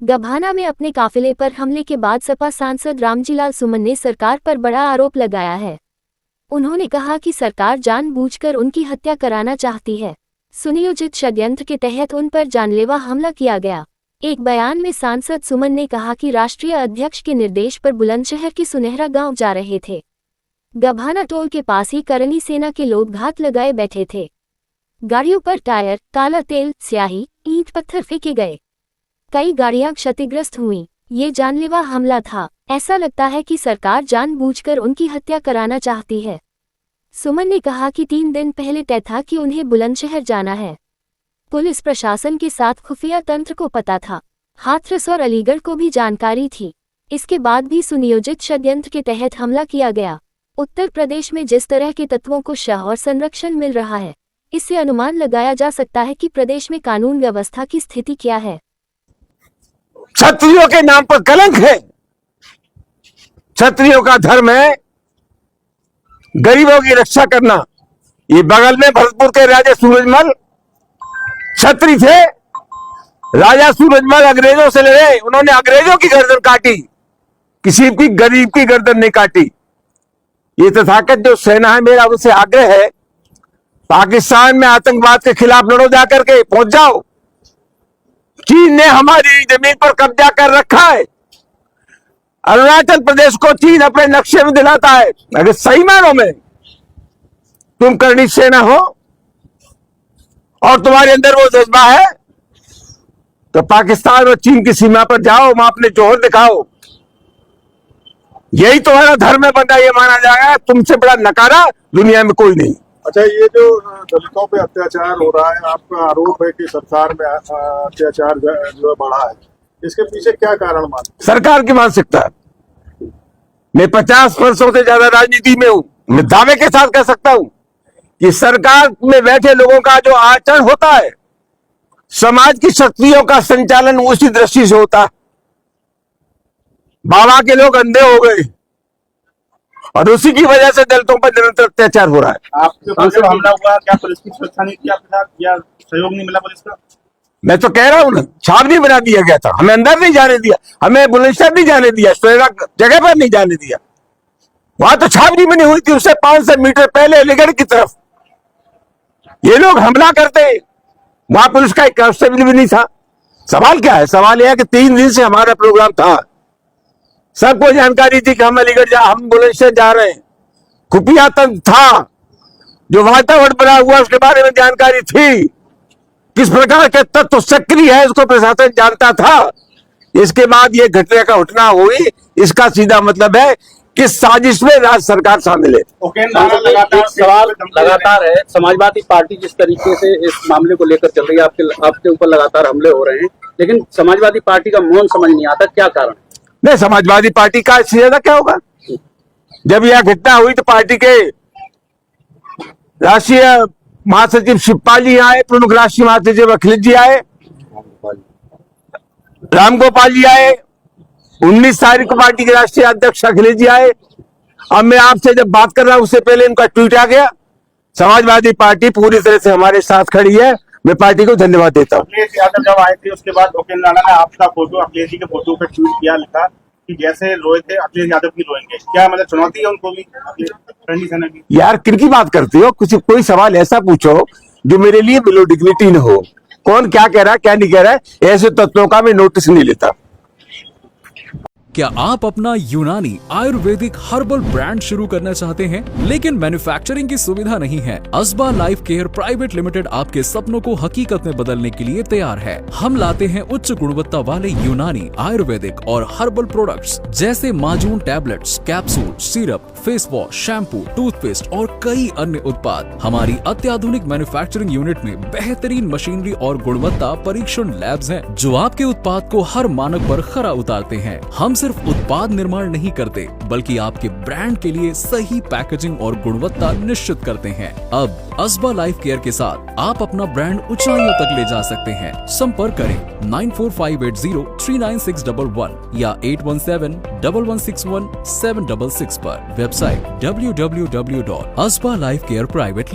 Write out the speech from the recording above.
गभाना में अपने काफिले पर हमले के बाद सपा सांसद रामजीलाल सुमन ने सरकार पर बड़ा आरोप लगाया है। उन्होंने कहा कि सरकार जानबूझकर उनकी हत्या कराना चाहती है। सुनियोजित षड्यंत्र के तहत उन पर जानलेवा हमला किया गया। एक बयान में सांसद सुमन ने कहा कि राष्ट्रीय अध्यक्ष के निर्देश पर बुलंदशहर के सुनहरा गांव जा रहे थे। गभाना टोल के पास ही करनी सेना के लोग घात लगाए बैठे थे। गाड़ियों पर टायर, काला तेल, स्याही, ईंट पत्थर फेंके गए। कई गाड़ियां क्षतिग्रस्त हुईं। ये जानलेवा हमला था। ऐसा लगता है कि सरकार जानबूझकर उनकी हत्या कराना चाहती है। सुमन ने कहा कि 3 दिन पहले तय था कि उन्हें बुलंदशहर जाना है। पुलिस प्रशासन के साथ खुफिया तंत्र को पता था। हाथरस और अलीगढ़ को भी जानकारी थी। इसके बाद भी सुनियोजित षड्यंत्र के तहत हमला किया गया। उत्तर प्रदेश में जिस तरह के तत्वों को शह और संरक्षण मिल रहा है, इससे अनुमान लगाया जा सकता है कि प्रदेश में कानून व्यवस्था की स्थिति क्या है। क्षत्रियों के नाम पर कलंक है। क्षत्रियों का धर्म है गरीबों की रक्षा करना। ये बगल में भरतपुर के राजा सूरजमल क्षत्रिय थे। राजा सूरजमल अंग्रेजों से लड़े, उन्होंने अंग्रेजों की गर्दन काटी, किसी की गरीब की गर्दन नहीं काटी। ये तथाकथ जो सेना है, मेरा उनसे आग्रह है, पाकिस्तान में आतंकवाद के खिलाफ लड़ो, जाकर के पहुंच जाओ। चीन ने हमारी जमीन पर कब्जा कर रखा है। अरुणाचल प्रदेश को चीन अपने नक्शे में दिलाता है। अगर सही मानों में तुम करनी सेना हो और तुम्हारे अंदर वो जज्बा है, तो पाकिस्तान और चीन की सीमा पर जाओ, वहां अपने जोहर दिखाओ। यही तुम्हारा धर्म है, बंदा ये माना जाएगा। तुमसे बड़ा नकारा दुनिया में कोई नहीं। अच्छा, ये जो दलितों पे अत्याचार हो रहा है, आपका आरोप है कि सरकार में अत्याचार जो बढ़ा है, इसके पीछे क्या कारण मानते? सरकार की मानसिकता। मैं 50 वर्षों से ज्यादा राजनीति में हूं। मैं दावे के साथ कह सकता हूं कि सरकार में बैठे लोगों का जो आचरण होता है, समाज की शक्तियों का संचालन उसी दृष्टि से होता है। बाबा के लोग अंधे हो गए और उसी की वजह से दलितों पर निरंतर अत्याचार हो रहा है। आपके पास जो हमला हुआ, क्या पुलिस की सुरक्षा नहीं की आपके साथ, या सहयोग नहीं मिला पुलिस का? मैं तो कह रहा हूं ना, छावनी बना दिया गया था। हमें अंदर नहीं जाने दिया, हमें बुलंदशहर नहीं जाने दिया, जगह पर नहीं जाने दिया। वहां तो छावनी बनी हुई थी, उससे 500 मीटर पहले अलीगढ़ की तरफ ये लोग हमला करते। वहां पुलिस का एक कांस्टेबल भी नहीं था। सवाल क्या है? सवाल यह है कि 3 दिन से हमारा प्रोग्राम था, सबको जानकारी थी कि हम अलीगढ़ हम बुलंदशहर जा रहे हैं। खुफिया तंत्र था, जो वातावरण बना हुआ उसके बारे में जानकारी थी। किस प्रकार के तत्व सक्रिय है उसको प्रशासन जानता था। इसके बाद ये घटना हुई, इसका सीधा मतलब है कि साजिश में राज्य सरकार शामिल है। सवाल लगातार है, समाजवादी पार्टी जिस तरीके से इस मामले को लेकर चल रही है, आपके ऊपर लगातार हमले हो रहे हैं, लेकिन समाजवादी पार्टी का मौन समझ नहीं आता, क्या कारण? नहीं, समाजवादी पार्टी का इससे ज्यादा क्या होगा? जब यह घटना हुई तो पार्टी के राष्ट्रीय महासचिव शिवपाल जी आए, प्रमुख राष्ट्रीय महासचिव अखिलेश जी आए, रामगोपाल जी आए, 19 तारीख को पार्टी के राष्ट्रीय अध्यक्ष अखिलेश जी आए। अब मैं आपसे जब बात कर रहा हूं, उससे पहले इनका ट्वीट आ गया। समाजवादी पार्टी पूरी तरह से हमारे साथ खड़ी है। मैं पार्टी को धन्यवाद देता हूँ। अखिलेश यादव जब आए थे, उसके बाद उपेंद्र नाना ने आपका फोटो, अखिलेश जी के फोटो पे ट्वीट किया, लिखा कि जैसे रोए थे अखिलेश यादव भी रोएंगे। क्या मतलब चुनौती है उनको भी, करनी सेना की? यार किनकी बात करते हो? कोई सवाल ऐसा पूछो जो मेरे लिए बिलो डिग्निटी न हो। कौन क्या कह रहा है, क्या नहीं कह रहा है, ऐसे तत्वों का मैं नोटिस नहीं लेता। क्या आप अपना यूनानी आयुर्वेदिक हर्बल ब्रांड शुरू करना चाहते हैं, लेकिन मैन्युफैक्चरिंग की सुविधा नहीं है? अस्बा लाइफ केयर प्राइवेट लिमिटेड आपके सपनों को हकीकत में बदलने के लिए तैयार है। हम लाते हैं उच्च गुणवत्ता वाले यूनानी आयुर्वेदिक और हर्बल प्रोडक्ट्स, जैसे माजून tablets, capsule, syrup, face wash, shampoo, toothpaste और कई अन्य उत्पाद। हमारी अत्याधुनिक मैन्युफैक्चरिंग यूनिट में बेहतरीन मशीनरी और गुणवत्ता परीक्षण लैब्स हैं, जो आपके उत्पाद को हर मानक पर खरा उतारते हैं। हम सिर्फ उत्पाद निर्माण नहीं करते, बल्कि आपके ब्रांड के लिए सही पैकेजिंग और गुणवत्ता निश्चित करते हैं। अब अस्बा लाइफ केयर के साथ आप अपना ब्रांड ऊंचाइयों तक ले जा सकते हैं। संपर्क करें 9458039611 या 8171161766 पर। Website www.asbalifecareprivate